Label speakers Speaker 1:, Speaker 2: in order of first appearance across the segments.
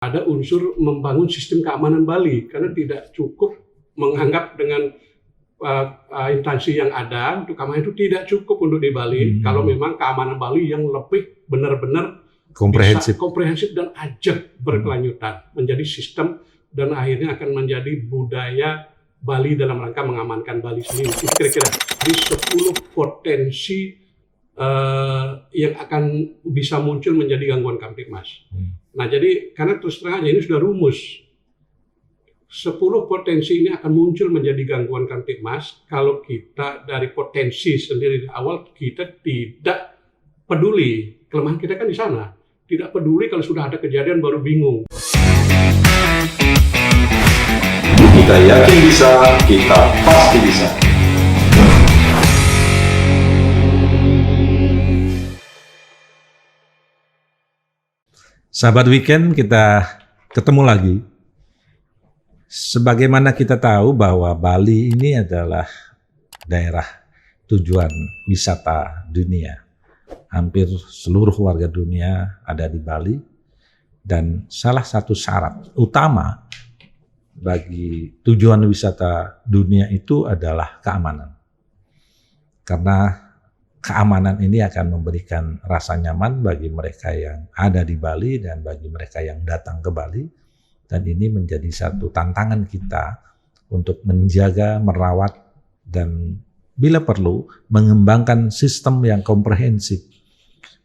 Speaker 1: ada unsur membangun sistem keamanan Bali, karena tidak cukup menganggap dengan instansi yang ada untuk keamanan itu tidak cukup untuk di Bali. Kalau memang keamanan Bali yang lebih benar-benar komprehensif dan ajak berkelanjutan menjadi sistem dan akhirnya akan menjadi budaya Bali dalam rangka mengamankan Bali sendiri. Kira-kira di 10 potensi yang akan bisa muncul menjadi gangguan Kamtibmas. Nah, jadi karena terus terang aja ini sudah rumus. 10 potensi ini akan muncul menjadi gangguan Kamtibmas kalau kita dari potensi sendiri di awal kita tidak peduli. Kelemahan kita kan di sana. Tidak peduli kalau sudah ada kejadian baru bingung.
Speaker 2: Kita yakin bisa, kita pasti bisa.
Speaker 3: Sahabat Weekend, kita ketemu lagi. Sebagaimana kita tahu bahwa Bali ini adalah daerah tujuan wisata dunia. Hampir seluruh warga dunia ada di Bali. Dan salah satu syarat utama bagi tujuan wisata dunia itu adalah keamanan. Karena keamanan ini akan memberikan rasa nyaman bagi mereka yang ada di Bali dan bagi mereka yang datang ke Bali. Dan ini menjadi satu tantangan kita untuk menjaga, merawat, dan bila perlu mengembangkan sistem yang komprehensif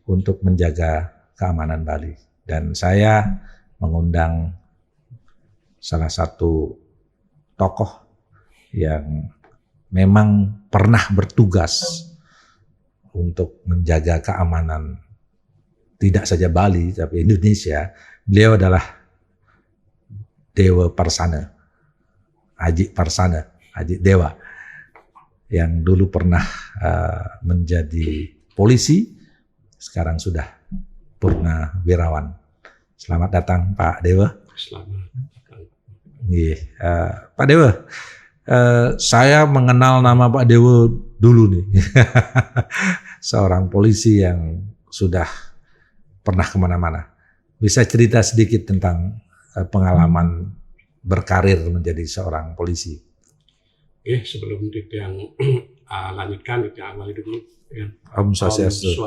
Speaker 3: untuk menjaga keamanan Bali. Dan saya mengundang salah satu tokoh yang memang pernah bertugas untuk menjaga keamanan tidak saja Bali tapi Indonesia. Beliau adalah Dewa Parsana, Aji Parsana, Aji Dewa, yang dulu pernah menjadi polisi, sekarang sudah purnawirawan. Selamat datang Pak Dewa.
Speaker 1: Selamat datang.
Speaker 3: Pak Dewa, saya mengenal nama Pak Dewa dulu nih, seorang polisi yang sudah pernah kemana-mana. Bisa cerita sedikit tentang pengalaman berkarir menjadi seorang polisi?
Speaker 1: Sebelum yang lanjutkan, yang awali dulu. Ya.
Speaker 3: Om Swastiastu.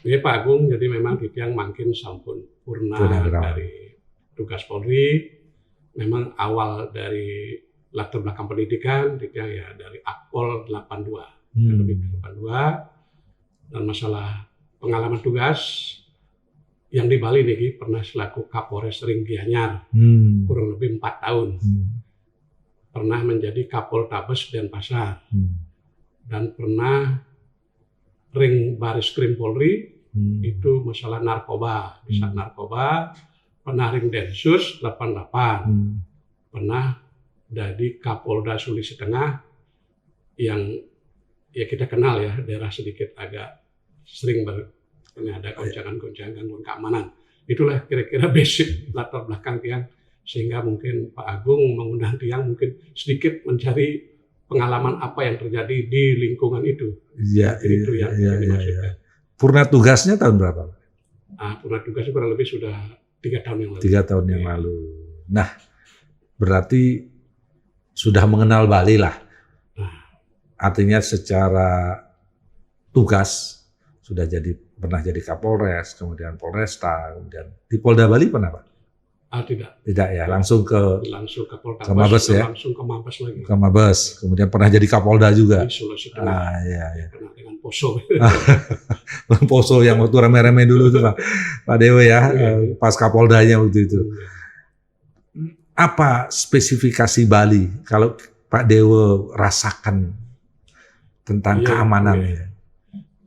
Speaker 1: Pak Agung, jadi memang yang makin sampun purna dari tugas Polri. Memang awal dari latar belakang pendidikan, ya dari Akpol 82, lebih 82, dan masalah pengalaman tugas yang di Bali nih pernah selaku Kapolres Ring Gianyar kurang lebih 4 tahun, pernah menjadi Kapoltabes Denpasar, dan pernah Ring Bareskrim Polri itu masalah narkoba, di saat narkoba, pernah Ring Densus 88, pernah jadi Kapolda Sulawesi Tengah yang ya kita kenal ya, daerah sedikit agak sering ada goncangan-goncangan gangguan keamanan. Itulah kira-kira basic latar belakang Tiang, sehingga mungkin Pak Agung mengundang Tiang mungkin sedikit mencari pengalaman apa yang terjadi di lingkungan itu.
Speaker 3: Iya,
Speaker 1: itu yang dimaksudkan.
Speaker 3: Purna tugasnya tahun berapa?
Speaker 1: Purna tugasnya kurang lebih sudah 3 tahun yang lalu.
Speaker 3: 3 tahun yang lalu. Nah, berarti sudah mengenal Bali lah. Artinya secara tugas sudah pernah jadi Kapolres, kemudian Polresta, kemudian di Polda Bali pernah Pak?
Speaker 1: Tidak.
Speaker 3: Tidak ya, langsung ke
Speaker 1: Poltabes,
Speaker 3: ke Mabes ya?
Speaker 1: Langsung ke Mabes lagi.
Speaker 3: Ke Mabes, kemudian pernah jadi Kapolda juga.
Speaker 1: Di Sulawesi Tengah.
Speaker 3: Iya.
Speaker 1: Kenal dengan Poso.
Speaker 3: Poso yang waktu rame-rame dulu itu Pak Dewa ya, pas Kapoldanya waktu itu. Apa spesifikasi Bali kalau Pak Dewa rasakan tentang keamanannya?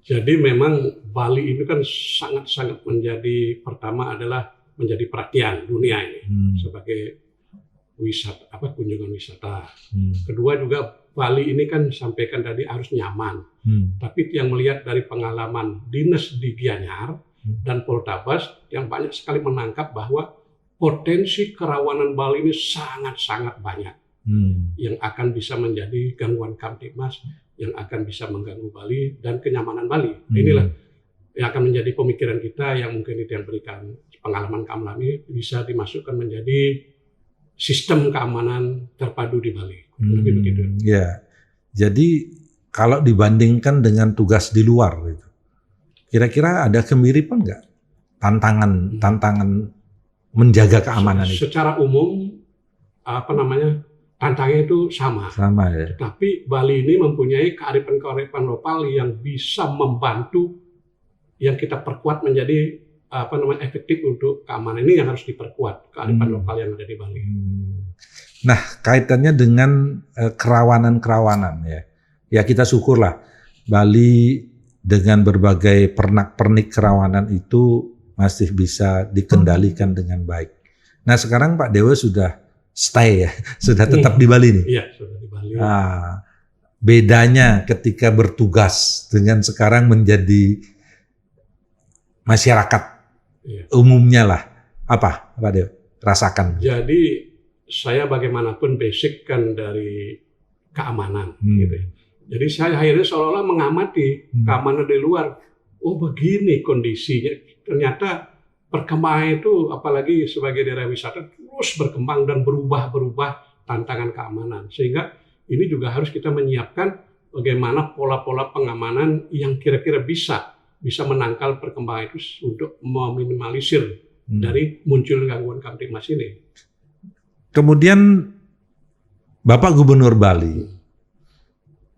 Speaker 1: Jadi memang Bali itu kan sangat-sangat menjadi, pertama adalah menjadi perhatian dunia ini sebagai wisata, kunjungan wisata. Kedua juga Bali ini kan sampaikan tadi harus nyaman. Tapi yang melihat dari pengalaman dinas di Gianyar dan Poltabes yang banyak sekali menangkap bahwa potensi kerawanan Bali ini sangat-sangat banyak yang akan bisa menjadi gangguan Kamtibmas, yang akan bisa mengganggu Bali dan kenyamanan Bali. Inilah yang akan menjadi pemikiran kita yang mungkin itu yang berikan pengalaman kami bisa dimasukkan menjadi sistem keamanan terpadu di Bali. Lebih begitu.
Speaker 3: Ya, jadi kalau dibandingkan dengan tugas di luar, gitu, kira-kira ada kemiripan nggak tantangan menjaga keamanan itu?
Speaker 1: Secara umum, tantangannya itu sama.
Speaker 3: Sama ya.
Speaker 1: Tapi Bali ini mempunyai kearifan-kearifan lokal yang bisa membantu, yang kita perkuat menjadi efektif untuk keamanan. Ini yang harus diperkuat, kearifan lokal yang ada di Bali.
Speaker 3: Nah, kaitannya dengan kerawanan-kerawanan ya. Ya kita syukurlah Bali dengan berbagai pernak-pernik kerawanan itu masih bisa dikendalikan dengan baik. Nah, sekarang Pak Dewa sudah stay ya, sudah tetap di Bali nih.
Speaker 1: Iya, sudah di Bali.
Speaker 3: Nah, bedanya ketika bertugas dengan sekarang menjadi masyarakat umumnya lah, apa Pak Dewa rasakan?
Speaker 1: Jadi saya bagaimanapun basic kan dari keamanan, gitu ya. Jadi saya akhirnya seolah-olah mengamati keamanan di luar. Oh begini kondisinya. Ternyata perkembangan itu, apalagi sebagai daerah wisata, terus berkembang dan berubah-berubah tantangan keamanan. Sehingga ini juga harus kita menyiapkan bagaimana pola-pola pengamanan yang kira-kira bisa menangkal perkembangan itu untuk meminimalisir dari muncul gangguan kamtipmas ini.
Speaker 3: Kemudian Bapak Gubernur Bali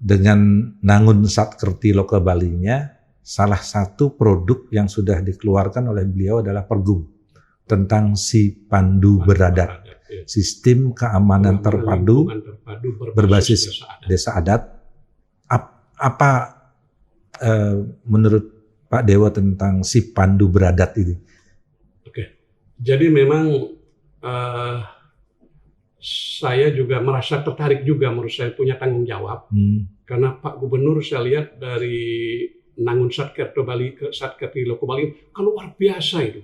Speaker 3: dengan Nangun Satkerti Loka Balinya, salah satu produk yang sudah dikeluarkan oleh beliau adalah Pergub tentang Sipandu Beradat, sistem keamanan terpadu berbasis desa adat. Apa menurut Pak Dewa tentang Sipandu Beradat ini?
Speaker 1: Oke, jadi memang saya juga merasa tertarik juga, menurut saya punya tanggung jawab, karena Pak Gubernur saya lihat dari Nangun Satkerti Bali ke Satkerti Loka Bali kan luar biasa itu,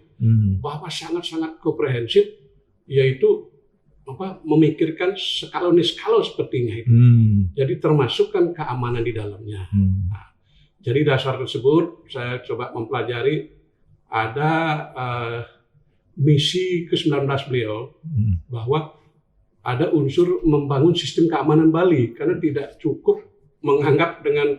Speaker 1: bahwa sangat-sangat komprehensif, yaitu memikirkan skala sepertinya itu. Jadi termasuk kan keamanan di dalamnya. Nah, jadi dasar tersebut saya coba mempelajari ada misi ke-19 beliau bahwa ada unsur membangun sistem keamanan Bali, karena tidak cukup menganggap dengan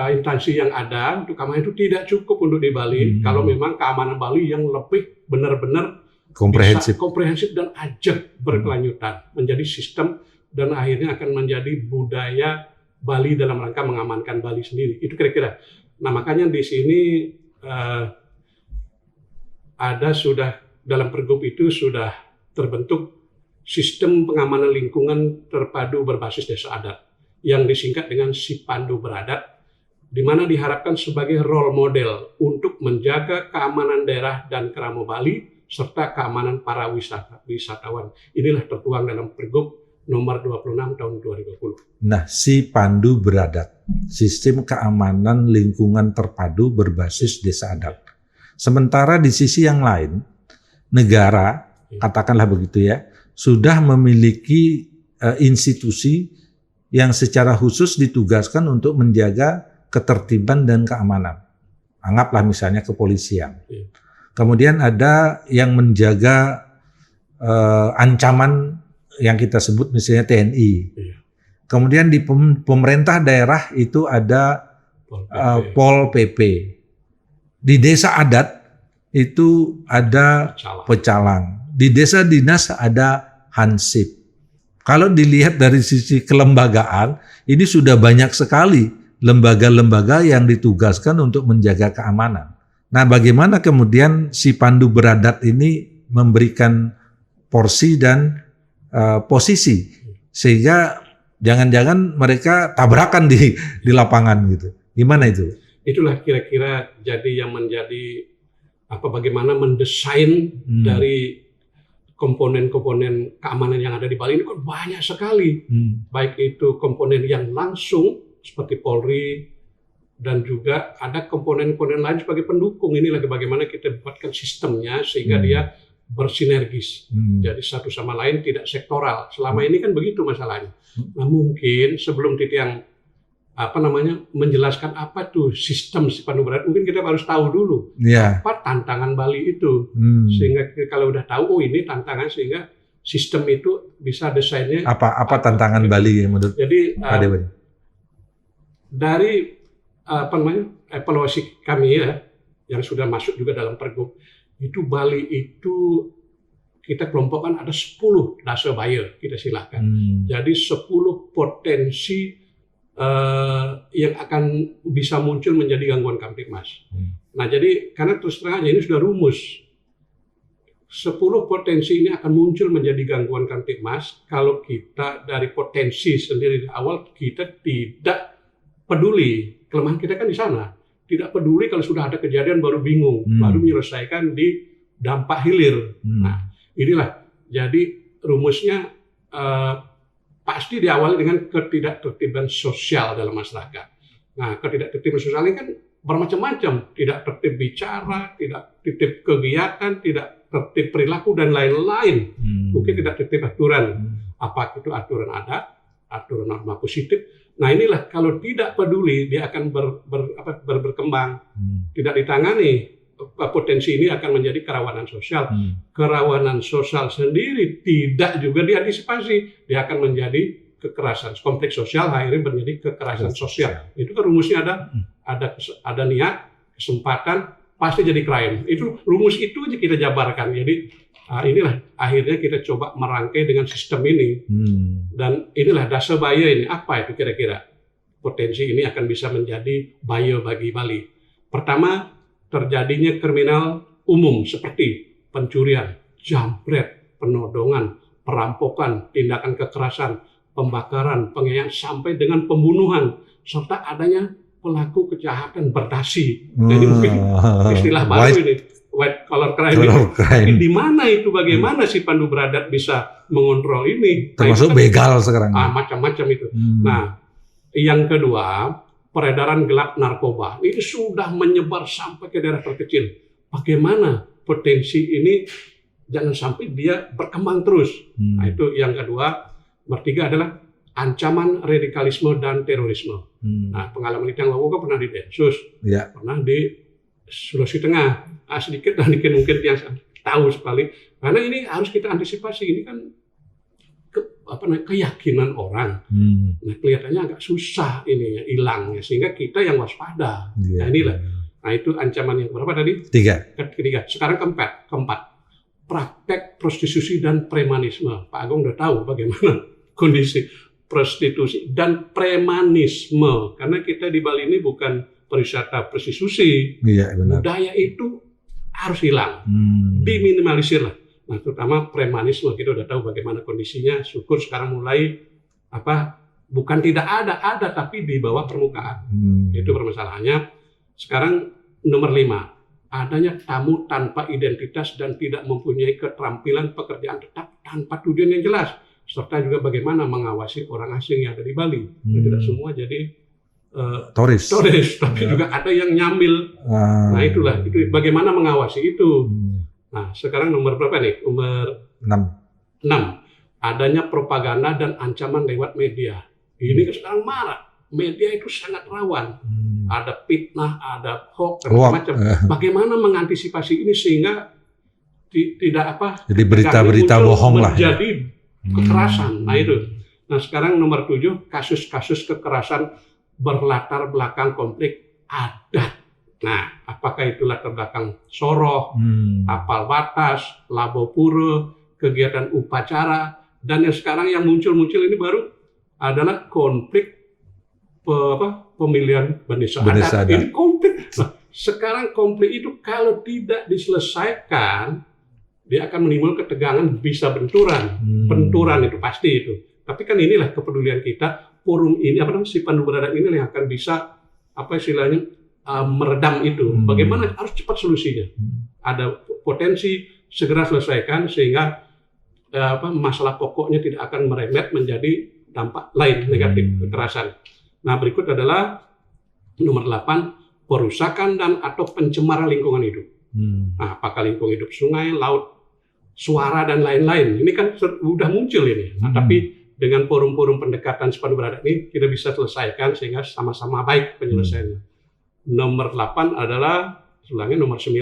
Speaker 1: instansi yang ada untuk keamanan itu tidak cukup untuk di Bali. Kalau memang keamanan Bali yang lebih benar-benar komprehensif dan ajak berkelanjutan menjadi sistem dan akhirnya akan menjadi budaya Bali dalam rangka mengamankan Bali sendiri. Itu kira-kira. Nah makanya di sini sudah dalam Pergub itu sudah terbentuk sistem pengamanan lingkungan terpadu berbasis desa adat yang disingkat dengan Sipandu Beradat, di mana diharapkan sebagai role model untuk menjaga keamanan daerah dan kerama Bali serta keamanan para wisatawan. Inilah tertuang dalam Pergub nomor 26 tahun 2020.
Speaker 3: Nah, Sipandu Beradat, sistem keamanan lingkungan terpadu berbasis desa adat. Sementara di sisi yang lain, negara, katakanlah begitu ya, sudah memiliki institusi yang secara khusus ditugaskan untuk menjaga ketertiban dan keamanan. Anggaplah misalnya kepolisian. Kemudian ada yang menjaga ancaman yang kita sebut misalnya TNI. Kemudian di pemerintah daerah itu ada Pol PP. Di desa adat itu ada pecalang. Di desa dinas ada hansip. Kalau dilihat dari sisi kelembagaan, ini sudah banyak sekali lembaga-lembaga yang ditugaskan untuk menjaga keamanan. Nah, bagaimana kemudian Sipandu Beradat ini memberikan porsi dan posisi sehingga jangan-jangan mereka tabrakan di lapangan gitu. Gimana itu?
Speaker 1: Itulah kira-kira jadi yang menjadi bagaimana mendesain dari komponen-komponen keamanan yang ada di Bali ini kan banyak sekali. Baik itu komponen yang langsung seperti Polri dan juga ada komponen-komponen lain sebagai pendukung. Ini lagi bagaimana kita buatkan sistemnya sehingga dia bersinergis. Jadi satu sama lain tidak sektoral. Selama ini kan begitu masalahnya. Nah mungkin sebelum Titiang menjelaskan apa tuh sistem Pandu Brata. Mungkin kita harus tahu dulu apa tantangan Bali itu, sehingga kalau udah tahu ini tantangan, sehingga sistem itu bisa desainnya.
Speaker 3: Apa tantangan Bali yang menurut Pak Dewan?
Speaker 1: Dari evaluasi kami ya, yang sudah masuk juga dalam Pergub, itu Bali itu kita kelompokkan ada 10 dasa bahaya, kita silakan. Jadi 10 potensi yang akan bisa muncul menjadi gangguan Kamtipmas. Nah, jadi karena terus terang aja ini sudah rumus. 10 potensi ini akan muncul menjadi gangguan Kamtipmas kalau kita dari potensi sendiri di awal kita tidak peduli. Kelemahan kita kan di sana. Tidak peduli kalau sudah ada kejadian baru bingung, baru menyelesaikan di dampak hilir. Nah, inilah, jadi rumusnya pasti diawali dengan ketidaktertiban sosial dalam masyarakat. Nah, ketidaktertiban sosial ini kan bermacam-macam, tidak tertib bicara, tidak tertib kegiatan, tidak tertib perilaku dan lain-lain. Mungkin tidak tertib aturan, apa itu aturan adat, aturan norma positif. Nah, inilah kalau tidak peduli dia akan berkembang, tidak ditangani. Potensi ini akan menjadi kerawanan sosial. Kerawanan sosial sendiri tidak juga diantisipasi, dia akan menjadi kekerasan. Konflik sosial akhirnya menjadi kekerasan sosial. Itu kan rumusnya ada niat, kesempatan, pasti jadi crime. Itu rumus itu aja kita jabarkan. Jadi inilah akhirnya kita coba merangkai dengan sistem ini. Dan inilah dasa bahaya ini. Apa itu kira-kira? Potensi ini akan bisa menjadi bahaya bagi Bali. Pertama, terjadinya kriminal umum seperti pencurian, jambret, penodongan, perampokan, tindakan kekerasan, pembakaran, penganiayaan sampai dengan pembunuhan, serta adanya pelaku kejahatan berdasi. Jadi mungkin istilah baru ini, white collar crime. Di mana itu, bagaimana si Pandu Brata bisa mengontrol ini?
Speaker 3: Termasuk begal sekarang.
Speaker 1: Macam-macam itu. Nah, yang kedua, peredaran gelap narkoba ini sudah menyebar sampai ke daerah terkecil. Bagaimana potensi ini jangan sampai dia berkembang terus. Nah, itu yang kedua. Bertiga adalah ancaman radikalisme dan terorisme. Nah, pengalaman itu yang lalu pernah di Densus, pernah di Sulawesi Tengah, sedikit dan sedikit mungkin yang tahu sekali. Karena ini harus kita antisipasi. Ini kan keyakinan orang. Nah, kelihatannya agak susah ini hilangnya, sehingga kita yang waspada. Nah, inilah. Nah, itu ancaman yang berapa tadi? Ketiga. Sekarang keempat. Praktek prostitusi dan premanisme. Pak Agung udah tahu bagaimana kondisi prostitusi dan premanisme. Karena kita di Bali ini bukan pariwisata prostitusi. Budaya itu harus hilang. Diminimalisir lah. Nah, terutama premanisme, kita udah tahu bagaimana kondisinya. Syukur sekarang mulai bukan tidak ada tapi di bawah permukaan. Itu permasalahannya. Sekarang nomor 5, adanya tamu tanpa identitas dan tidak mempunyai keterampilan pekerjaan tetap tanpa tujuan yang jelas, serta juga bagaimana mengawasi orang asing yang ada di Bali. Tidak semua jadi turis, tapi juga ada yang nyambil. Nah, itulah, itu bagaimana mengawasi itu. Nah, sekarang nomor berapa nih? Nomor 6. Adanya propaganda dan ancaman lewat media. Ini sekarang marak. Media itu sangat rawan. Ada fitnah, ada hoax, dan macam-macam. Bagaimana mengantisipasi ini sehingga tidak jadi
Speaker 3: berita-berita bohong lah.
Speaker 1: Menjadi kekerasan. Nah, itu. Nah, sekarang nomor 7, kasus-kasus kekerasan berlatar belakang konflik adat. Nah, apakah itu latar belakang Soroh, Tapal Batas, Labo Pura, kegiatan upacara, dan yang sekarang yang muncul ini baru adalah konflik pemilihan Bendesa Adat. Ini konflik. Nah, sekarang konflik itu kalau tidak diselesaikan, dia akan menimbulkan ketegangan, bisa benturan. Benturan itu pasti itu. Tapi kan inilah kepedulian kita, forum ini, si Pandu Brata ini yang akan bisa, meredam itu. Bagaimana harus cepat solusinya. Ada potensi segera selesaikan sehingga masalah pokoknya tidak akan merembet menjadi dampak lain negatif kekerasan. Nah, berikut adalah nomor 8, perusakan dan atau pencemaran lingkungan hidup. Nah, apakah lingkungan hidup sungai, laut, suara dan lain-lain. Ini kan sudah muncul ini. Nah, tapi dengan forum-forum pendekatan Sipandu Beradat ini kita bisa selesaikan sehingga sama-sama baik penyelesaiannya. Nomor 8 adalah, nomor 9,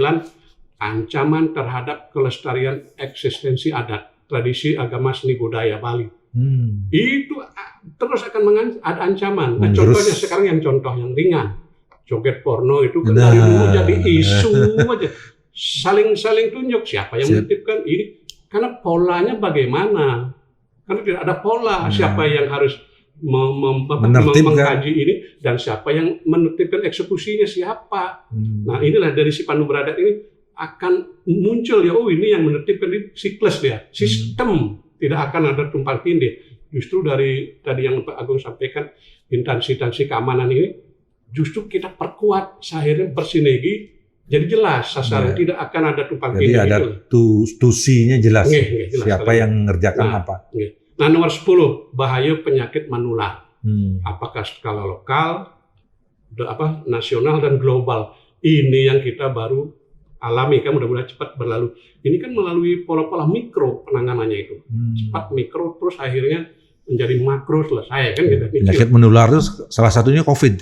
Speaker 1: ancaman terhadap kelestarian eksistensi adat, tradisi, agama, seni, budaya Bali. Itu terus akan ada ancaman. Nah, contohnya sekarang yang contoh yang ringan, joget porno itu kan dari dulu jadi isu aja, saling tunjuk siapa yang menitipkan ini, karena polanya bagaimana? Karena tidak ada pola siapa yang harus mengkaji ini dan siapa yang menetapkan eksekusinya siapa. Nah, inilah dari Sipandu Beradat ini akan muncul ya, oh ini yang menetapkan ini siklus dia, sistem, tidak akan ada tumpang tindih. Justru dari tadi yang Pak Agung sampaikan, instansi keamanan ini justru kita perkuat, akhirnya bersinergi, jadi jelas sasaran, tidak akan ada tumpang tindih.
Speaker 3: Jadi ada tusinya jelas, jelas siapa yang mengerjakan apa.
Speaker 1: Nah, nomor 10, bahaya penyakit menular. Apakah skala lokal, nasional, dan global. Ini yang kita baru alami, kan mudah-mudahan cepat berlalu. Ini kan melalui pola-pola mikro penanganannya itu. Cepat mikro, terus akhirnya menjadi makro, selesai. Kan gitu.
Speaker 3: Penyakit menular itu salah satunya COVID.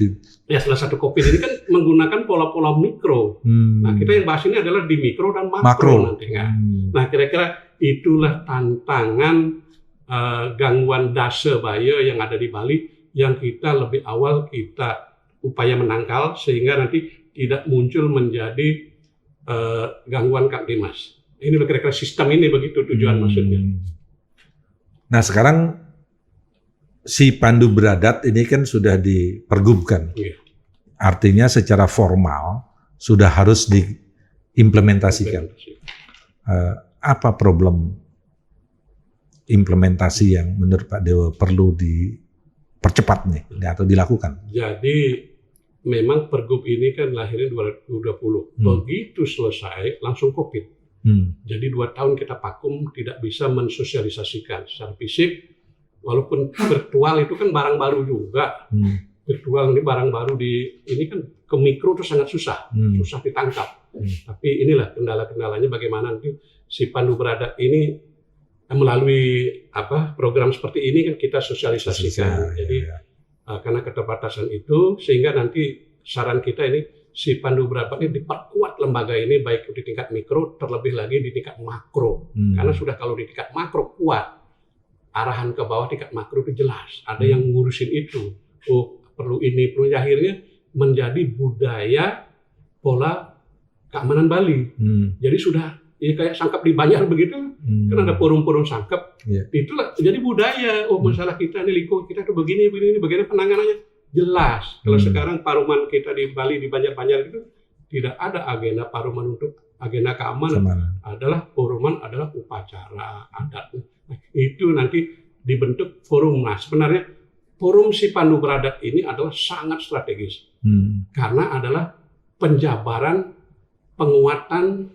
Speaker 1: Ya, salah satu COVID ini kan menggunakan pola-pola mikro. Nah, kita yang bahas ini adalah di mikro dan makro nanti. Nah, kira-kira itulah tantangan gangguan dase bahaya yang ada di Bali yang kita lebih awal kita upaya menangkal sehingga nanti tidak muncul menjadi gangguan Kamtibmas. Ini kira-kira sistem ini begitu tujuan maksudnya.
Speaker 3: Nah, sekarang Sipandu Beradat ini kan sudah dipergubkan. Artinya secara formal sudah harus diimplementasikan. Apa problem implementasi yang menurut Pak Dewa perlu dipercepat nih atau dilakukan?
Speaker 1: Jadi memang Pergub ini kan lahirnya 2020. Begitu selesai langsung COVID. Jadi 2 tahun kita vakum, tidak bisa mensosialisasikan secara fisik. Walaupun virtual itu kan barang baru juga. Virtual ini barang baru ini kan ke mikro itu sangat susah ditangkap. Tapi inilah kendala-kendalanya bagaimana nanti Sipandu Beradat ini melalui program seperti ini kan kita sosialisasikan. Jadi karena keterbatasan itu, sehingga nanti saran kita ini Sipandu Beradat ini diperkuat lembaga ini baik di tingkat mikro, terlebih lagi di tingkat makro. Karena sudah kalau di tingkat makro kuat, arahan ke bawah tingkat makro itu jelas. Ada yang ngurusin itu. Oh, perlu ini, perlu akhirnya menjadi budaya pola keamanan Bali. Jadi sudah kayak sangkap di Banjar begitu, kan ada forum-forum sangkap. Itulah jadi budaya. Oh, masalah kita ini lingkungan kita tuh begini, bagaimana penanganannya jelas. Kalau sekarang paruman kita di Bali di Banjar itu tidak ada agenda paruman untuk agenda keamanan. Adalah paruman adalah upacara adat. Nah, itu nanti dibentuk forum. Nah, sebenarnya forum Sipandu Beradat ini adalah sangat strategis karena adalah penjabaran penguatan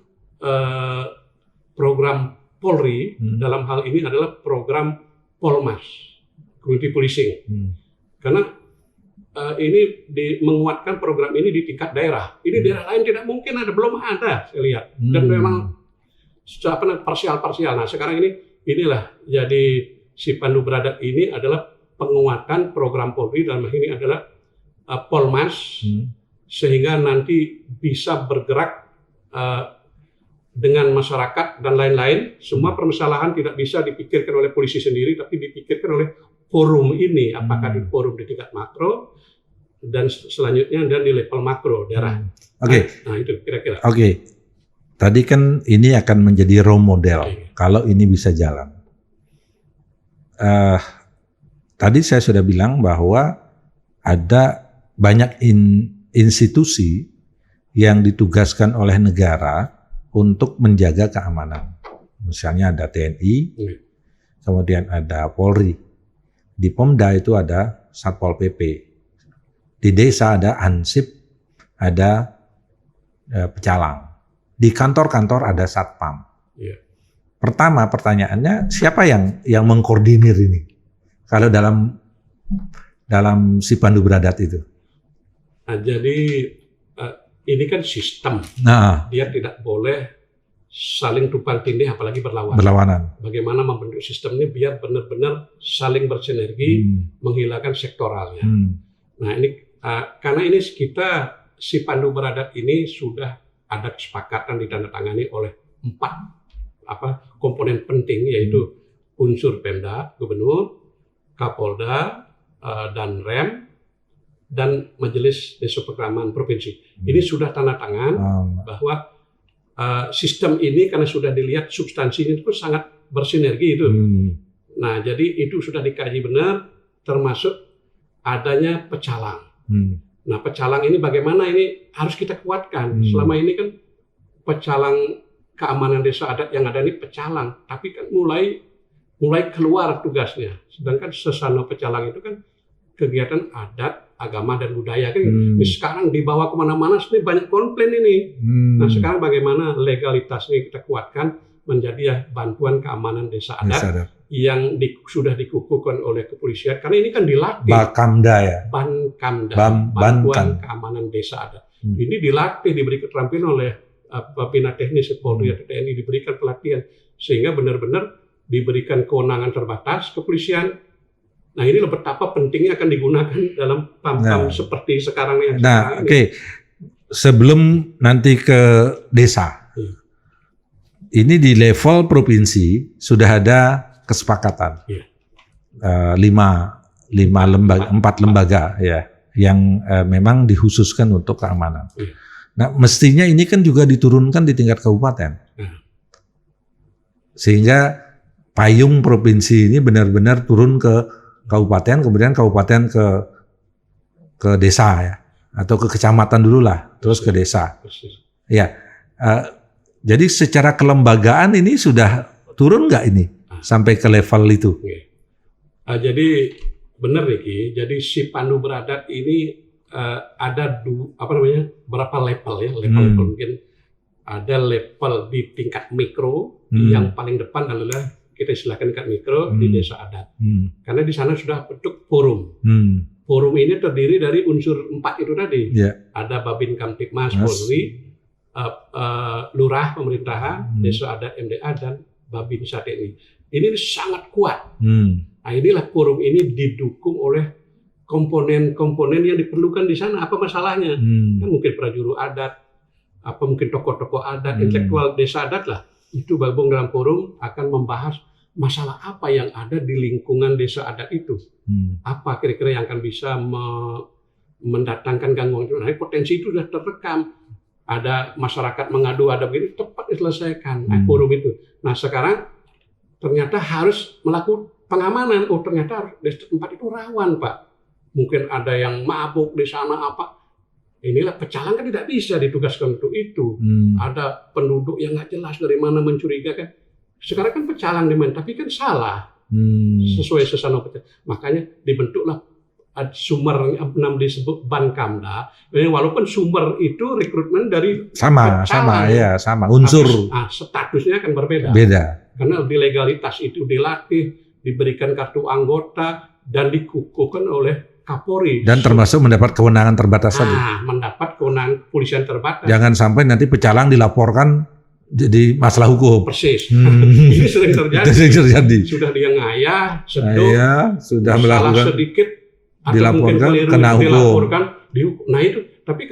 Speaker 1: program Polri dalam hal ini adalah program Polmas, Community Policing. Karena ini menguatkan program ini di tingkat daerah. Ini daerah lain tidak mungkin ada, belum ada saya lihat. Dan memang parsial-parsial. Nah, sekarang inilah jadi Sipandu Beradat ini adalah penguatan program Polri, dalam hal ini adalah Polmas, sehingga nanti bisa bergerak dengan masyarakat dan lain-lain. Semua permasalahan tidak bisa dipikirkan oleh polisi sendiri, tapi dipikirkan oleh forum ini. Apakah di forum di tingkat makro dan selanjutnya dan di level makro daerah. Nah, itu kira-kira.
Speaker 3: Tadi kan ini akan menjadi role model kalau ini bisa jalan. Tadi saya sudah bilang bahwa ada banyak institusi yang ditugaskan oleh negara untuk menjaga keamanan. Misalnya ada TNI, kemudian ada Polri. Di Pomda itu ada Satpol PP. Di desa ada Ansip, ada Pecalang. Di kantor-kantor ada Satpam. Pertama pertanyaannya, siapa yang mengkoordinir ini? Kalau dalam Sipandu Beradat itu.
Speaker 1: Nah, jadi ini kan sistem. Dia tidak boleh saling tumpang tindih apalagi
Speaker 3: berlawanan.
Speaker 1: Bagaimana membentuk sistem ini biar benar-benar saling bersinergi, menghilangkan sektoralnya. Nah ini karena ini si pandu beradat ini sudah ada kesepakatan ditandatangani oleh 4 komponen penting, yaitu unsur Pemda, Gubernur, Kapolda, dan Rem, dan Majelis Desa Pemrograman Provinsi. Ini sudah tanda tangan bahwa sistem ini karena sudah dilihat substansinya itu sangat bersinergi itu. Nah, jadi itu sudah dikaji benar, termasuk adanya pecalang. Nah, pecalang ini bagaimana ini harus kita kuatkan. Selama ini kan pecalang keamanan desa adat yang ada ini pecalang, tapi kan mulai keluar tugasnya. Sedangkan sesana pecalang itu kan kegiatan adat, agama, dan budaya kan. Ini sekarang dibawa kemana-mana, sebenarnya banyak komplain ini. Nah sekarang bagaimana legalitasnya kita kuatkan menjadi ya bantuan keamanan desa adat yang sudah dikukuhkan oleh kepolisian. Karena ini kan dilatih. Bakamda ya? Bantuan Keamanan Desa Adat. Ini dilatih, diberi keterampilan oleh Bina Teknis Polri atau TNI, diberikan pelatihan. Sehingga benar-benar diberikan kewenangan terbatas kepolisian. Nah ini betapa pentingnya akan digunakan dalam pam-pam seperti sekarang yang sekarang ini.
Speaker 3: Oke. Sebelum nanti ke desa, ini di level provinsi sudah ada kesepakatan 4 lembaga ya yang memang dikhususkan untuk keamanan. Nah mestinya ini kan juga diturunkan di tingkat kabupaten, sehingga payung provinsi ini benar-benar turun ke kabupaten, kemudian kabupaten ke desa ya, atau ke kecamatan dulu lah, terus ke desa. Ya, jadi secara kelembagaan ini sudah turun nggak ini sampai ke level itu?
Speaker 1: Jadi benar Niki, jadi si pandu beradat ini ada berapa level ya? Level mungkin ada level di tingkat mikro, yang paling depan adalah kita istilahkan tingkat mikro di desa adat. Karena di sana sudah bentuk forum. Forum ini terdiri dari unsur 4 itu tadi. Ada Babin Kamtibmas Polri, Lurah Pemerintahan, Desa Adat MDA, dan Babin TNI. Ini sangat kuat. Nah inilah forum ini didukung oleh komponen-komponen yang diperlukan di sana. Apa masalahnya? Kan mungkin prajuru adat, apa mungkin tokoh-tokoh adat, intelektual desa adat lah. Itu gabung dalam forum akan membahas masalah apa yang ada di lingkungan desa adat itu. Apa kira-kira yang akan bisa mendatangkan gangguan. Nah, potensi itu sudah terekam. Ada masyarakat mengadu, ada begini, tepat diselesaikan forum itu. Nah sekarang ternyata harus melakukan pengamanan. Oh ternyata desa tempat itu rawan Pak. Mungkin ada yang mabuk di sana apa. Inilah pecalang kan tidak bisa ditugaskan untuk itu. Ada penduduk yang nggak jelas dari mana mencurigakan. Sekarang kan pecalang di mana, tapi kan salah. Sesuai sesana pecalang. Makanya dibentuklah sumber yang disebut Bankamda. Walaupun sumber itu rekrutmen dari
Speaker 3: sama unsur.
Speaker 1: Statusnya akan berbeda. Karena di legalitas itu dilatih, diberikan kartu anggota, dan dikukuhkan oleh Kapolri. Dan
Speaker 3: termasuk mendapat kewenangan terbatas tadi.
Speaker 1: Mendapat kewenangan polisian terbatas.
Speaker 3: Jangan sampai nanti pecalang dilaporkan jadi masalah hukum.
Speaker 1: Persis. Ini sering terjadi. Sudah dia ngayah, seduk,
Speaker 3: sudah melakukan
Speaker 1: sedikit, atau
Speaker 3: dilaporkan
Speaker 1: keliru,
Speaker 3: kena hukum.
Speaker 1: Nah itu. Tapi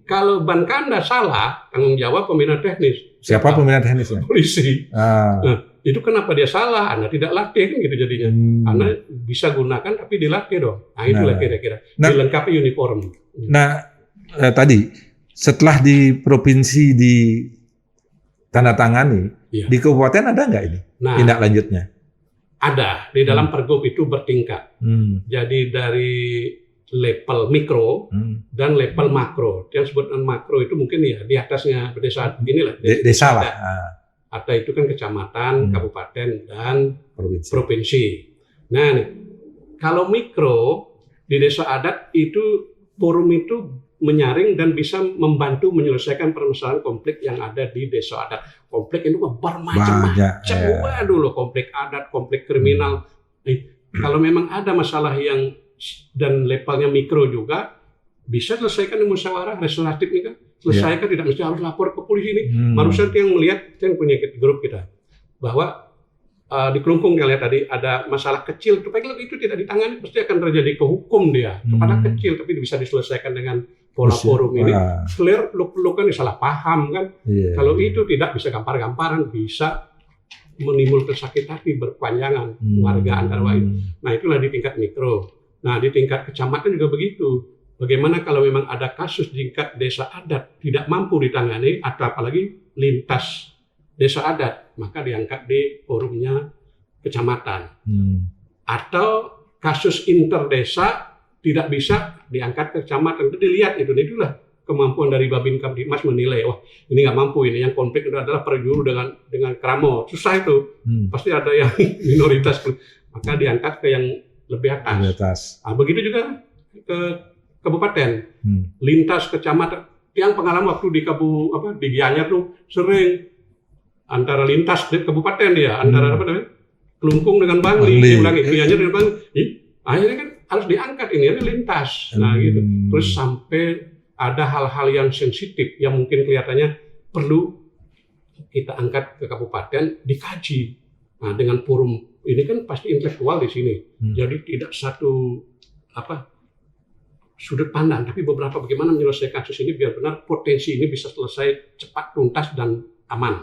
Speaker 1: kalau Bankamda salah, tanggung jawab pembina teknis.
Speaker 3: Siapa pembina teknisnya?
Speaker 1: Polisi. Nah, itu kenapa dia salah? Anda tidak latih kan gitu jadinya. Anda bisa gunakan tapi dilatih dong. Nah itulah kira-kira. Dilengkapi uniform.
Speaker 3: Nah tadi setelah di provinsi ditandatangani, di kabupaten ada nggak ini tindak lanjutnya?
Speaker 1: Ada. Di dalam pergub itu bertingkat. Jadi dari level mikro dan level makro. Yang disebut makro itu mungkin ya di atasnya desa inilah.
Speaker 3: Desa lah.
Speaker 1: Atau itu kan kecamatan, kabupaten, dan provinsi. Nah, nih, kalau mikro di desa adat itu forum itu menyaring dan bisa membantu menyelesaikan permasalahan konflik yang ada di desa adat. Konflik itu bermacam-macam. Dulu konflik adat, konflik kriminal. Kalau memang ada masalah yang dan levelnya mikro juga bisa selesaikan di musyawarah restoratif ini kan. selesaikan, tidak mesti harus lapor ke polisi ini. Barusan yang melihat, yang punya grup kita, bahwa di Kelungkung yang lihat tadi ada masalah kecil, supaya kalau itu tidak ditangani pasti akan terjadi kehukum dia kepada kecil, tapi bisa diselesaikan dengan pola forum ini. Clear, peluk-pelukan salah paham kan. Kalau itu tidak bisa gampar-gamparan, bisa menimbulkan sakit hati berkepanjangan warga antara lain. Nah itulah di tingkat mikro. Nah di tingkat kecamatan juga begitu. Bagaimana kalau memang ada kasus di tingkat desa adat tidak mampu ditangani, atau apalagi lintas desa adat, maka diangkat di forumnya kecamatan. Atau kasus interdesa tidak bisa diangkat ke kecamatan, itu dilihat itu. Itulah kemampuan dari Babin Kamtibmas menilai, wah ini nggak mampu, ini yang konflik itu adalah perjuru dengan Kramo, susah itu, pasti ada yang minoritas, maka diangkat ke yang lebih atas. Nah, begitu juga ke kabupaten, lintas kecamatan. Yang pengalaman waktu di Gianyar tuh sering antara lintas di kabupaten dia, antara Kelungkung dengan Bangli, Gianyar dengan Bangli, akhirnya kan harus diangkat ini lintas, nah gitu. Terus sampai ada hal-hal yang sensitif yang mungkin kelihatannya perlu kita angkat ke kabupaten, dikaji. Nah, dengan forum ini kan pasti intelektual di sini. Jadi tidak satu sudut pandang, tapi beberapa bagaimana menyelesaikan kasus ini biar benar potensi ini bisa selesai cepat, tuntas dan aman.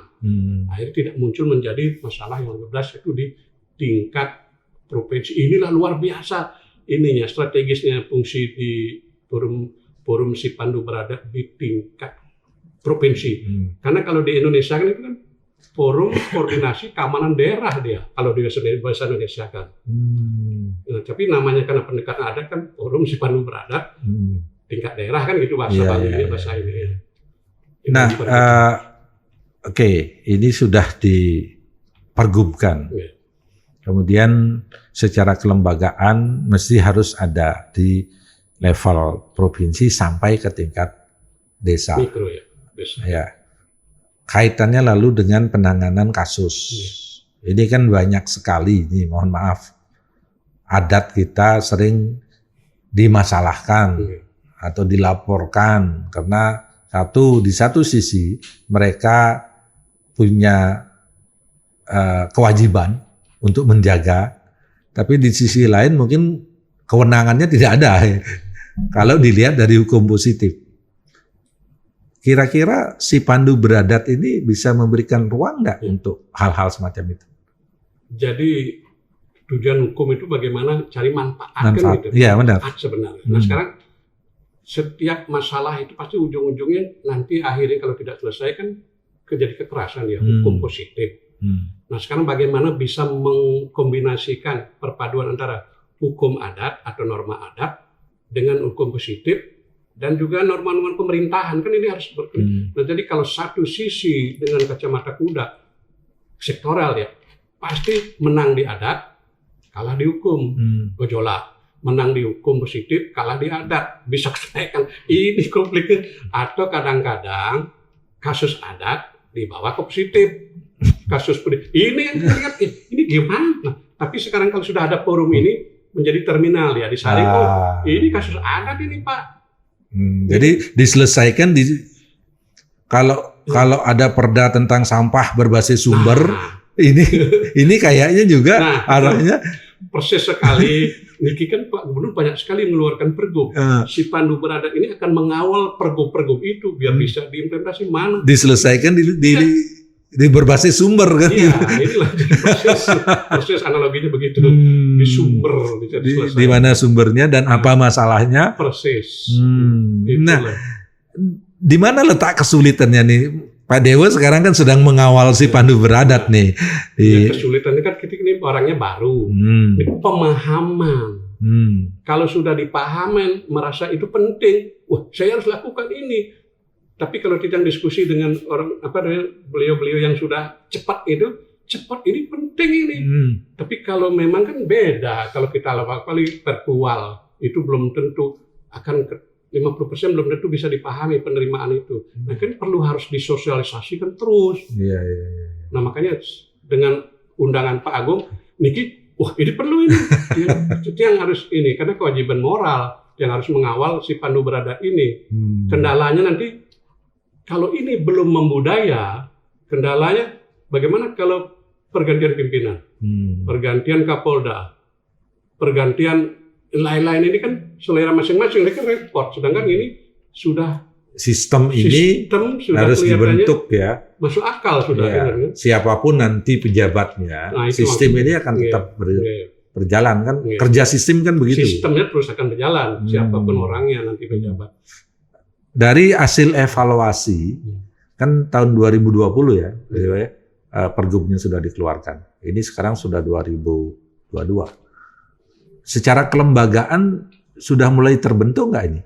Speaker 1: Akhirnya tidak muncul menjadi masalah yang lebih berat itu di tingkat provinsi. Inilah luar biasa ininya strategisnya fungsi di forum Sipandu Beradab di tingkat provinsi. Karena kalau di Indonesia kan itu kan forum koordinasi keamanan daerah dia, kalau di bahasa Indonesia kan. Nah, tapi namanya karena pendekatan adat kan forum Sipandu Beradab tingkat daerah kan gitu bahasa bahasa ini.
Speaker 3: Nah, oke, ini sudah dipergubkan. Kemudian secara kelembagaan mesti harus ada di level provinsi sampai ke tingkat desa.
Speaker 1: Mikro ya. Desa.
Speaker 3: Ya. Kaitannya lalu dengan penanganan kasus. Ini kan banyak sekali nih, mohon maaf. Adat kita sering dimasalahkan atau dilaporkan karena di satu sisi mereka punya kewajiban untuk menjaga, tapi di sisi lain mungkin kewenangannya tidak ada. Kalau dilihat dari hukum positif, kira-kira Sipandu Beradab ini bisa memberikan ruang nggak untuk hal-hal semacam itu?
Speaker 1: Jadi tujuan hukum itu bagaimana cari manfaat. Kan gitu.
Speaker 3: Iya benar.
Speaker 1: Sebenarnya. Nah sekarang setiap masalah itu pasti ujung-ujungnya nanti akhirnya kalau tidak selesai kan jadi kekerasan ya, hukum positif. Nah sekarang bagaimana bisa mengkombinasikan perpaduan antara hukum adat atau norma adat dengan hukum positif dan juga norma-norma pemerintahan, kan ini harus Nah jadi kalau satu sisi dengan kacamata kuda sektoral ya, pasti menang di adat, kalah di hukum, gejolak. Menang di hukum positif, kalah di adat, bisa selesaikan. Ini konfliknya. Atau kadang-kadang kasus adat dibawa ke positif, kasus ini yang kita lihat ini gimana? Nah, tapi sekarang kalau sudah ada forum ini menjadi terminal ya disaring. Ini kasus adat ini Pak.
Speaker 3: Jadi diselesaikan kalau ada perda tentang sampah berbasis sumber, ini kayaknya juga arahnya
Speaker 1: persis sekali. Niki kan Pak Gubernur banyak sekali mengeluarkan pergub. Sipandu Beradab ini akan mengawal pergub-pergub itu biar bisa diimplementasi mana.
Speaker 3: Diselesaikan di berbasis sumber kan?
Speaker 1: Iya, inilah proses analoginya begitu. Di sumber
Speaker 3: di mana sumbernya dan apa masalahnya?
Speaker 1: Persis.
Speaker 3: Nah, di mana letak kesulitannya nih? Pak Dewa sekarang kan sedang mengawal Sipandu Beradab nih.
Speaker 1: Kesulitannya kan kita ini orangnya baru. Ini pemahaman. Kalau sudah dipahami, merasa itu penting. Wah, saya harus lakukan ini. Tapi kalau kita diskusi dengan orang beliau-beliau yang sudah cepat ini penting ini. Tapi kalau memang kan beda. Kalau kita kali virtual itu belum tentu akan 50% belum tentu bisa dipahami penerimaan itu. Nah kan perlu harus disosialisasikan terus.
Speaker 3: Iya.
Speaker 1: Nah makanya dengan undangan Pak Agung, Niki, wah ini perlu ini. Itu yang harus ini, karena kewajiban moral yang harus mengawal Sipandu Beradab ini. Kendalanya nanti kalau ini belum membudaya, kendalanya bagaimana kalau pergantian pimpinan, pergantian Kapolda, pergantian lain-lain, ini kan selera masing-masing, ini kan repot. Sedangkan ini sudah
Speaker 3: sistem ini
Speaker 1: sudah
Speaker 3: harus dibentuk ya.
Speaker 1: Masuk akal sudah.
Speaker 3: Ya,
Speaker 1: kan?
Speaker 3: siapapun nanti pejabatnya, sistem ini akan tetap berjalan kan. Kerja sistem kan begitu.
Speaker 1: Sistemnya terus akan berjalan, siapapun orangnya nanti pejabat.
Speaker 3: Dari hasil evaluasi, kan tahun 2020 ya, Pergubnya sudah dikeluarkan. Ini sekarang sudah 2022. Secara kelembagaan sudah mulai terbentuk nggak ini?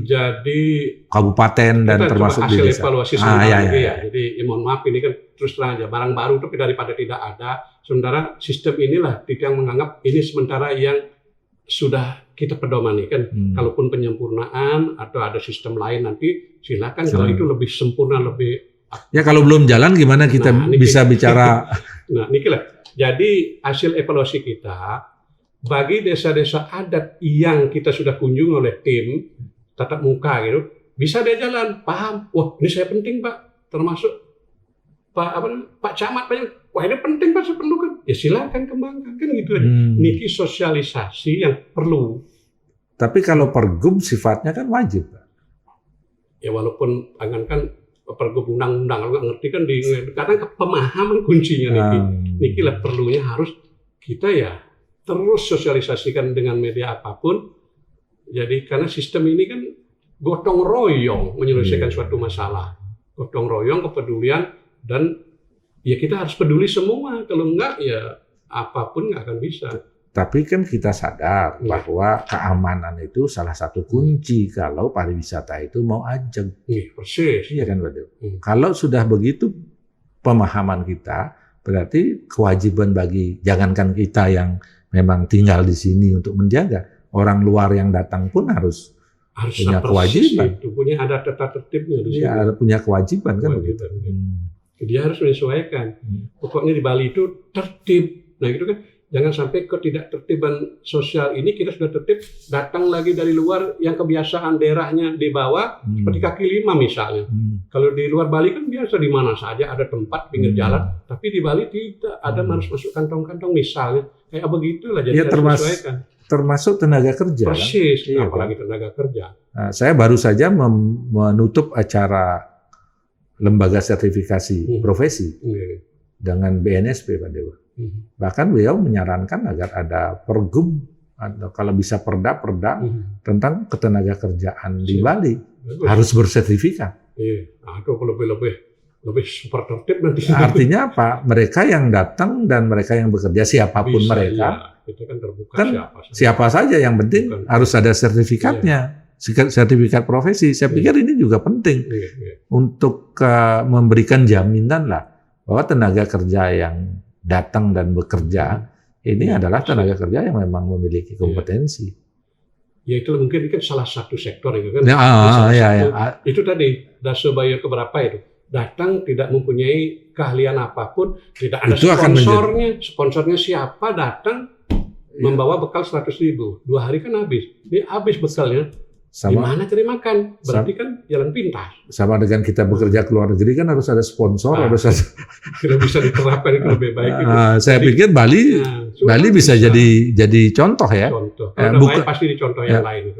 Speaker 3: Jadi kabupaten dan termasuk di desa.
Speaker 1: Evaluasi ya. Jadi mohon maaf, ini kan terus terang aja barang baru, tapi daripada tidak ada. Sementara sistem inilah yang menganggap ini sementara yang sudah kita pedomani kan. Kalaupun penyempurnaan atau ada sistem lain nanti silakan. Kalau itu lebih sempurna, lebih.
Speaker 3: Ya kalau belum jalan gimana kita bisa bicara.
Speaker 1: Nah inilah. Jadi hasil evaluasi kita bagi desa-desa adat yang kita sudah kunjungi oleh tim tatap muka gitu, bisa dia jalan, paham. Wah, ini saya penting Pak, termasuk Pak Camat banyak. Wah ini penting Pak, saya perlu kan. Ya silakan kembangkan kan gitu aja. Niki sosialisasi yang perlu.
Speaker 3: Tapi kalau Pergub sifatnya kan wajib Pak.
Speaker 1: Ya walaupun kan Pergub undang-undang, kalau nggak ngerti kan kadang pemahaman kuncinya niki lah perlunya harus kita ya terus sosialisasikan dengan media apapun. Jadi karena sistem ini kan gotong royong menyelesaikan suatu masalah, gotong royong, kepedulian, dan ya kita harus peduli semua. Kalau enggak ya apapun nggak akan bisa.
Speaker 3: Tapi kan kita sadar bahwa keamanan itu salah satu kunci kalau pariwisata itu mau ajeng.
Speaker 1: Persis.
Speaker 3: Iya kan Pak. Kalau sudah begitu pemahaman kita, berarti kewajiban bagi jangankan kita yang memang tinggal di sini untuk menjaga, orang luar yang datang pun harus punya kewajiban.
Speaker 1: Itu punya ada tata tertibnya di sini.
Speaker 3: Iya, punya kewajiban kan begitu.
Speaker 1: Dia harus menyesuaikan. Pokoknya di Bali itu tertib. Nah gitu kan. Jangan sampai ketidaktertiban sosial ini kita sudah tertib, datang lagi dari luar yang kebiasaan daerahnya di bawah seperti kaki lima misalnya. Kalau di luar Bali kan biasa di mana saja ada tempat pinggir jalan, tapi di Bali tidak, ada harus masuk kantong-kantong misalnya. Kayak begitulah, jadi harus menyesuaikan.
Speaker 3: Termasuk tenaga kerja.
Speaker 1: Persis,
Speaker 3: kan?
Speaker 1: Apalagi tenaga kerja.
Speaker 3: Nah, saya baru saja menutup acara lembaga sertifikasi profesi dengan BNSP Pak Dewa. Bahkan beliau menyarankan agar ada Pergub atau kalau bisa perda tentang ketenaga kerjaan di Bali harus bersertifikat.
Speaker 1: Aduh, lebih super tertib nanti.
Speaker 3: Artinya apa? Mereka yang datang dan mereka yang bekerja siapapun mereka,
Speaker 1: itu kan terbuka
Speaker 3: kan siapa saja yang penting harus ada sertifikatnya, sertifikat profesi. Saya pikir ini juga penting untuk memberikan jaminan lah bahwa tenaga kerja yang datang dan bekerja ini adalah tenaga kerja yang memang memiliki kompetensi.
Speaker 1: Ya itu mungkin kan salah satu sektor itu kan. Itu tadi Dasobaya keberapa itu datang tidak mempunyai keahlian apapun, tidak ada itu sponsornya siapa datang membawa bekal 100.000, 2 hari kan habis. Dia habis bekalnya. Gimana cari makan? Berarti kan jalan pintas.
Speaker 3: Sama dengan kita bekerja ke luar negeri kan harus ada sponsor, harus ada.
Speaker 1: Tidak bisa diterapkan itu lebih baik.
Speaker 3: Saya pikir Bali bisa jadi contoh ya.
Speaker 1: Contoh. Bukan pasti dicontoh yang lain.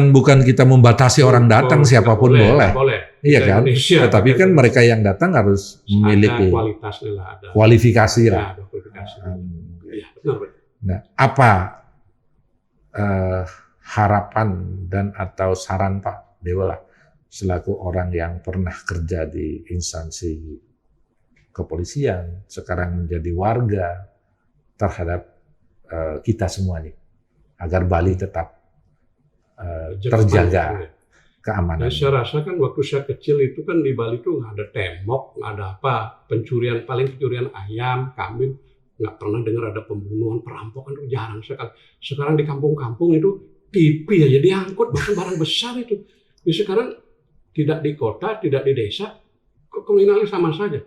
Speaker 3: Bukan kita membatasi orang datang, siapapun boleh. Iya kan. Tapi kan mereka yang datang harus memiliki kualifikasi lah. Nah, apa harapan dan atau saran Pak Dewa lah selaku orang yang pernah kerja di instansi kepolisian, sekarang menjadi warga, terhadap kita semua nih, agar Bali tetap terjaga keamanan.
Speaker 1: Saya rasa kan waktu saya kecil itu kan di Bali tuh nggak ada tembok, nggak ada apa, pencurian ayam, kambing, nggak pernah dengar ada pembunuhan, perampokan itu jarang sekali. Sekarang di kampung-kampung itu TV aja diangkut, bahkan barang besar itu. Jadi sekarang tidak di kota, tidak di desa, kriminalnya sama saja.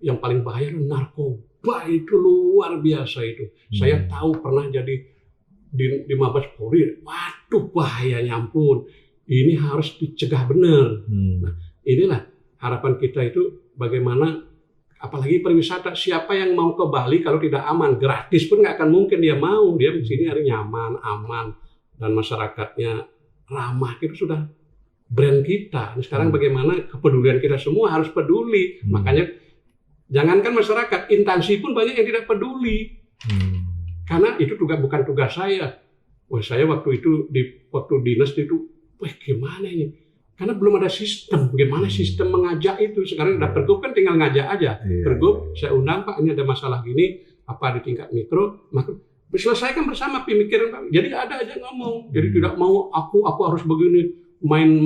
Speaker 1: Yang paling bahaya itu narkoba, itu luar biasa itu. Saya tahu pernah jadi di Mabes Polri, waduh bahayanya ampun. Ini harus dicegah benar. Nah, inilah harapan kita itu bagaimana, apalagi pariwisata, siapa yang mau ke Bali kalau tidak aman, gratis pun nggak akan mungkin dia mau. Dia di sini harus nyaman, aman, dan masyarakatnya ramah. Itu sudah brand kita. Sekarang bagaimana kepedulian kita semua harus peduli. Makanya jangankan masyarakat, instansi pun banyak yang tidak peduli. Karena itu juga bukan tugas saya. Wah, saya waktu itu waktu dinas itu, wah gimana ini? Karena belum ada sistem. Bagaimana sistem mengajak itu? Sekarang udah Pergub kan tinggal ngajak aja. Pergub, saya undang Pak, ini ada masalah gini, apa di tingkat mikro, makro. Selesaikan bersama pemikiran Pak. Jadi ada aja ngomong. Jadi tidak mau aku harus begini, main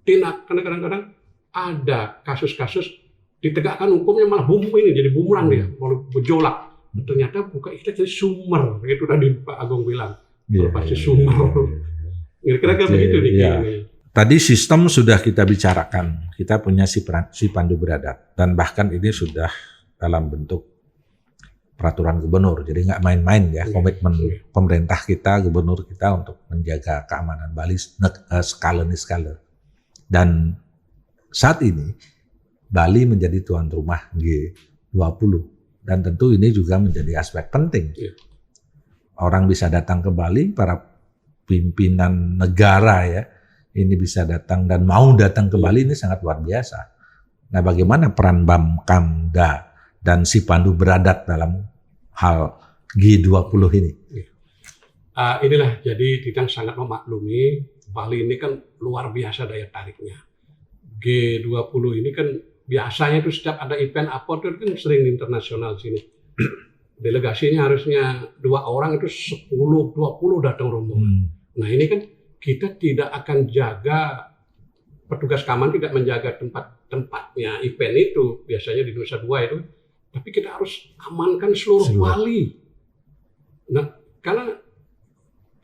Speaker 1: tindak. Karena kadang-kadang ada kasus-kasus ditegakkan hukumnya malah ini jadi bumerang dia, malah berjolak. Ternyata bukan, kita jadi sumber. Itu tadi Pak Agung bilang. Pasti sumber. Kira-kira begitu nih.
Speaker 3: Tadi sistem sudah kita bicarakan, kita punya si pandu beradat, dan bahkan ini sudah dalam bentuk peraturan gubernur, jadi nggak main-main ya komitmen pemerintah kita, gubernur kita untuk menjaga keamanan Bali skala. Dan saat ini Bali menjadi tuan rumah G20, dan tentu ini juga menjadi aspek penting. Orang bisa datang ke Bali, para pimpinan negara ya, ini bisa datang dan mau datang ke Bali, ini sangat luar biasa. Nah, bagaimana peran Bamkamda dan si pandu beradat dalam hal G20 ini?
Speaker 1: Inilah, jadi kita sangat memaklumi Bali ini kan luar biasa daya tariknya. G20 ini kan biasanya itu setiap ada event apa itu kan sering internasional sini. Delegasinya harusnya 2 orang itu 10-20 datang rombongan. Nah ini kan kita tidak akan jaga, petugas keamanan tidak menjaga tempatnya event itu, biasanya di Nusa Dua itu, tapi kita harus amankan seluruh Bali. Nah, karena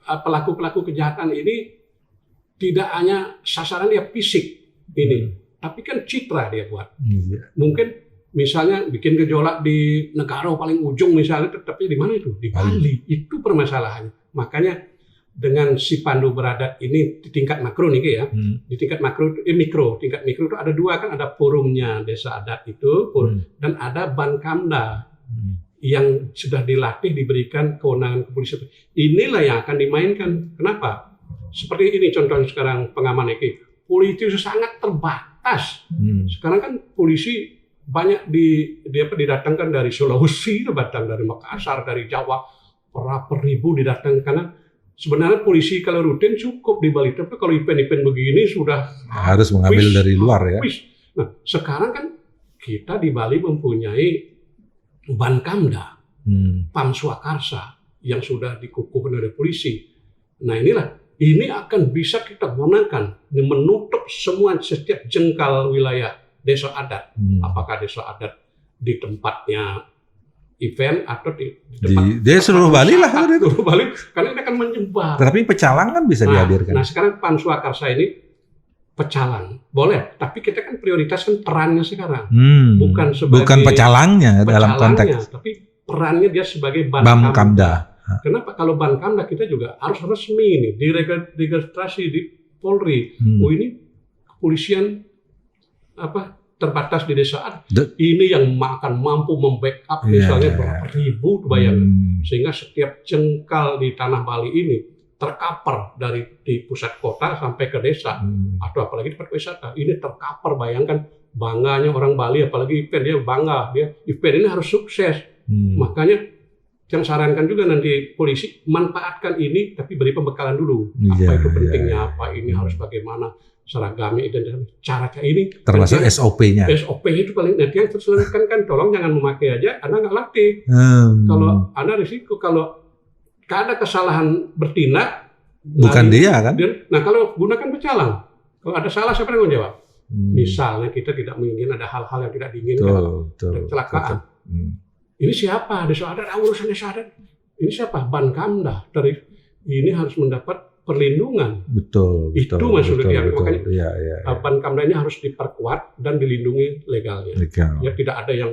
Speaker 1: pelaku-pelaku kejahatan ini tidak hanya sasaran dia fisik ini, tapi kan citra dia buat. Mungkin misalnya bikin gejolak di negara paling ujung misalnya, tetapi di mana itu? Di Bali. Itu permasalahannya. Makanya dengan si pandu beradat ini di tingkat makro nih ya, di tingkat makro, tingkat mikro itu ada 2 kan, ada forumnya desa adat itu, dan ada Bamkamda yang sudah dilatih, diberikan kewenangan kepolisian. Inilah yang akan dimainkan. Kenapa? Seperti ini contohnya sekarang pengaman ini, polisi itu sangat terbatas. Sekarang kan polisi banyak didatangkan dari Sulawesi, datang dari Makassar, dari Jawa, per ribu didatangkan. Karena sebenarnya polisi kalau rutin cukup di Bali, tapi kalau event-event begini sudah
Speaker 3: harus mengambil dari luar ya.
Speaker 1: Nah, sekarang kan kita di Bali mempunyai Bamkamda, Pam Swakarsa yang sudah dikukuhkan oleh polisi. Nah ini akan bisa kita gunakan menutup setiap jengkal wilayah desa adat. Apakah desa adat di tempatnya event atau di
Speaker 3: dia seluruh Bali lah,
Speaker 1: seluruh Bali, karena ini akan menyebar.
Speaker 3: Tapi pecalang kan bisa dihadirkan.
Speaker 1: Nah sekarang Pam Swakarsa ini pecalang boleh, tapi kita kan prioritaskan perannya sekarang, bukan pecalangnya dalam konteks, tapi perannya dia sebagai Bamkamda. Kenapa? Kalau Bamkamda kita juga harus resmi nih, diregistrasi di Polri. Oh ini kepolisian terbatas di desa ini yang akan mampu membackup misalnya berapa ribu, bayangkan, sehingga setiap jengkal di tanah Bali ini tercover di pusat kota sampai ke desa, atau apalagi tempat wisata ini tercover. Bayangkan bangganya orang Bali, apalagi event, dia bangga, dia event ini harus sukses. Makanya yang sarankan juga nanti polisi manfaatkan ini, tapi beri pembekalan dulu. Apa itu pentingnya, apa ini harus bagaimana seragamnya, dan cara ini
Speaker 3: termasuk SOP-nya.
Speaker 1: SOP itu paling nanti yang terselengkan kan, tolong jangan memakai aja, Anda nggak latih. Kalau Anda risiko, kalau ada kesalahan bertindak,
Speaker 3: bukan dia kan?
Speaker 1: Nah kalau gunakan pecalang, kalau ada salah siapa yang menjawab? Misalnya kita tidak menginginkan ada hal-hal yang tidak diinginkan, kecelakaan. Ini siapa? Desa adat, urusan desa adat. Ini siapa? Bamkamda. Ini harus mendapat perlindungan. Betul. Itu maksudnya. Makanya Bamkamda ini harus diperkuat dan dilindungi legalnya. Ya tidak ada yang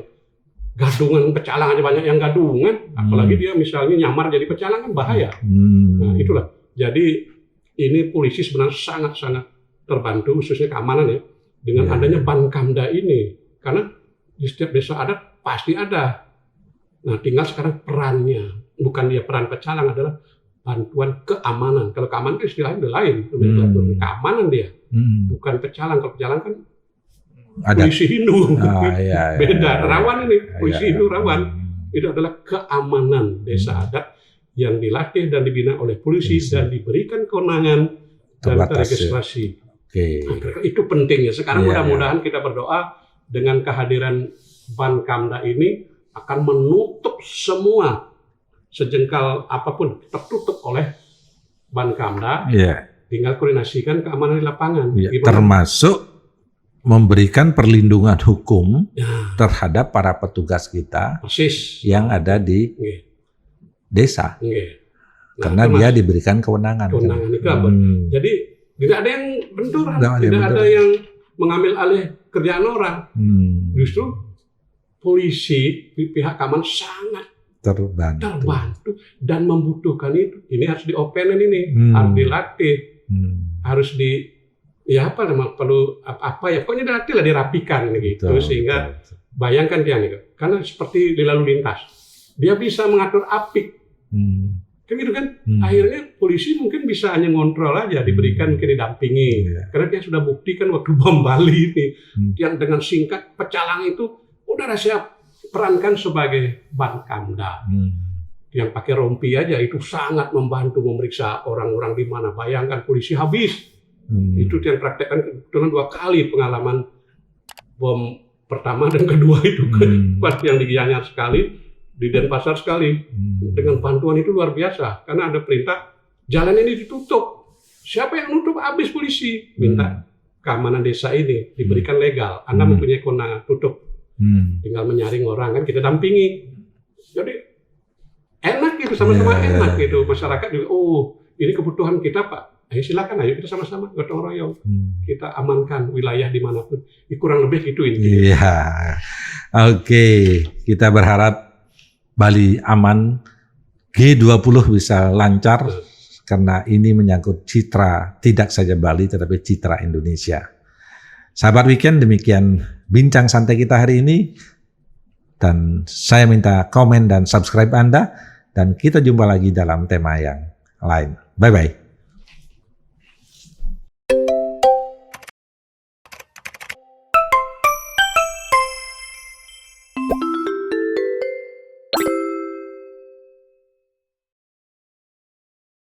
Speaker 1: gadungan pecalang aja, banyak yang gadungan. Apalagi dia misalnya nyamar jadi pecalang kan bahaya. Nah itulah. Jadi ini polisi sebenarnya sangat-sangat terbantu, khususnya keamanan ya, dengan
Speaker 3: Ya.
Speaker 1: adanya Bankamda ini, karena di setiap desa adat pasti ada. Nah, tinggal sekarang perannya, bukan dia peran pecalang, adalah bantuan keamanan. Kalau keamanan itu istilahnya udah lain, keamanan dia, bukan pecalang. Kalau pecalang kan
Speaker 3: Ada.
Speaker 1: polisi Hindu,
Speaker 3: Iya,
Speaker 1: beda. Rawan ini, polisi
Speaker 3: Iya.
Speaker 1: Hindu rawan. Itu adalah keamanan desa adat yang dilatih dan dibina oleh polisi dan diberikan kewenangan dan
Speaker 3: Terbatas,
Speaker 1: teregistrasi.
Speaker 3: Oke.
Speaker 1: Nah, itu pentingnya. Sekarang
Speaker 3: Iya,
Speaker 1: mudah-mudahan kita berdoa dengan kehadiran Bankamda ini akan menutup semua sejengkal apapun tertutup oleh Bankamda.
Speaker 3: Iya.
Speaker 1: Tinggal koordinasikan keamanan di lapangan.
Speaker 3: Iya,
Speaker 1: Gimana?
Speaker 3: termasuk memberikan perlindungan hukum
Speaker 1: Ya,
Speaker 3: terhadap para petugas kita
Speaker 1: persis.
Speaker 3: yang ada di
Speaker 1: Nggih,
Speaker 3: desa,
Speaker 1: nggih. Nah,
Speaker 3: karena
Speaker 1: itu,
Speaker 3: dia
Speaker 1: Mas,
Speaker 3: diberikan kewenangan.
Speaker 1: kewenangan itu apa? Jadi tidak ada yang benturan,
Speaker 3: Tidak ada yang
Speaker 1: tidak ada
Speaker 3: benturan.
Speaker 1: yang mengambil alih kerjaan orang. Justru polisi, pihak keamanan sangat terbantu dan membutuhkan itu. Ini harus diopenin ini, harus dilatih, harus perlu apa ya, pokoknya dilatih lah, dirapikan gitu. Sehingga bayangkan dia nih, karena seperti di lalu lintas, dia bisa mengatur apik, kan gitu kan. Akhirnya polisi mungkin bisa hanya ngontrol aja, diberikan mungkin didampingi, karena dia sudah buktikan waktu bom Bali ini, yang dengan singkat pecalang itu udah siap perankan sebagai Bankamda. Yang pakai rompi aja itu sangat membantu memeriksa orang-orang di mana. Bayangkan polisi habis. Itu yang praktekkan kebetulan 2 kali pengalaman bom pertama dan kedua itu pas yang di Gianyar sekali, di Denpasar sekali. Dengan bantuan itu luar biasa, karena ada perintah jalan ini ditutup. Siapa yang nutup? Habis polisi. Minta keamanan desa ini diberikan legal. Anda mempunyai kewenangan tutup. Tinggal menyaring orang, kan kita dampingi. Jadi enak gitu, sama-sama enak gitu. Masyarakat juga, oh ini kebutuhan kita Pak. Ayo silakan, ayo kita sama-sama gotong royong. Kita amankan wilayah dimanapun. Kurang lebih itu intinya.
Speaker 3: Iya. Oke, kita berharap Bali aman, G20 bisa lancar, karena ini menyangkut citra tidak saja Bali tetapi citra Indonesia. Sahabat Weekend, demikian bincang santai kita hari ini, dan saya minta komen dan subscribe Anda, dan kita jumpa lagi dalam tema yang lain. Bye-bye.